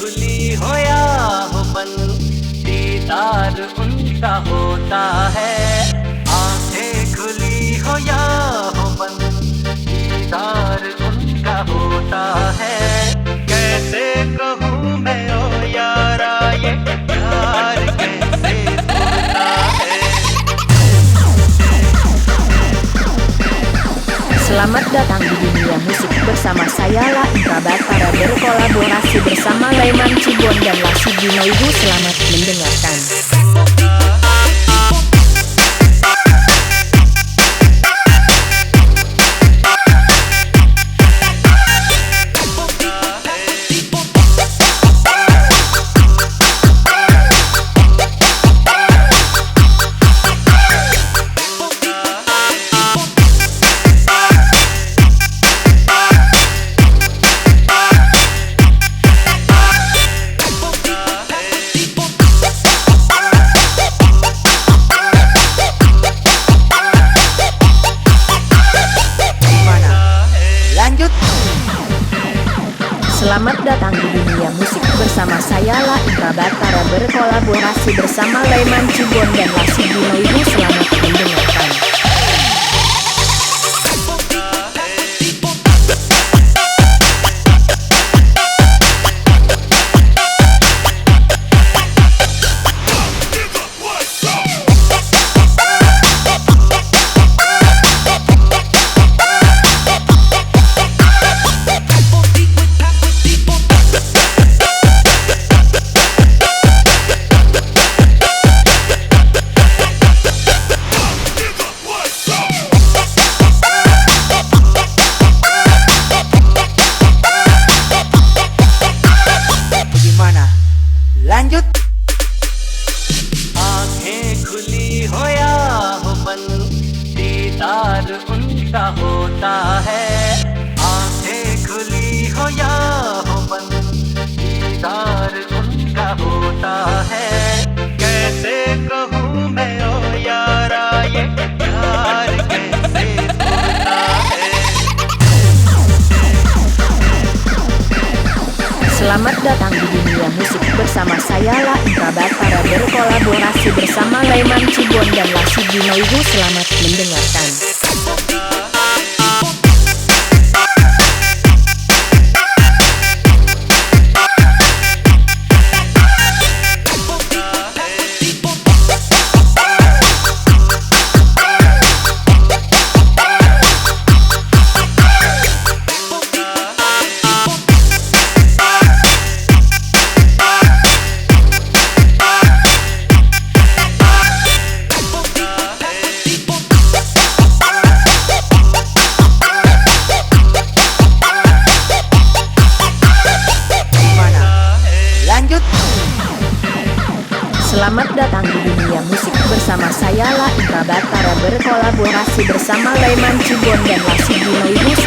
खुली हो या हो बंद, दीदार उनका होता है। आंखें खुली हो या हो बंद, दीदार उनका होता है। कैसे कहूँ मैं ओ यारा, ये प्यार कैसे होता है। Selamat datang di dunia musik bersama saya La Indra Batara berkolaborasi bersama Laiman Cibon dan Lasidi Noibu. Selamat mendengarkan. Selamat datang di dunia musik bersama saya La Indra Batara berkolaborasi bersama Laiman Cibon dan Lasidi Noibu. Selamat mendengarkan. Lanjut. आंखें खुली हो या हो बंद, दीदार उनका होता है। आंखें खुली हो या हो बंद, दीदार उनका होता है। कैसे कहूँ मैं ओ यारा, ये प्यार कैसे होता है। Selamat datang di dunia musik bersama saya La Indra Batara berkolaborasi bersama Laiman Cibon dan Lasidi Noibu. Selamat mendengarkan. Selamat datang di dunia musik bersama saya La Indra Batara berkolaborasi bersama Laiman Cibon dan Lasidi Noibu.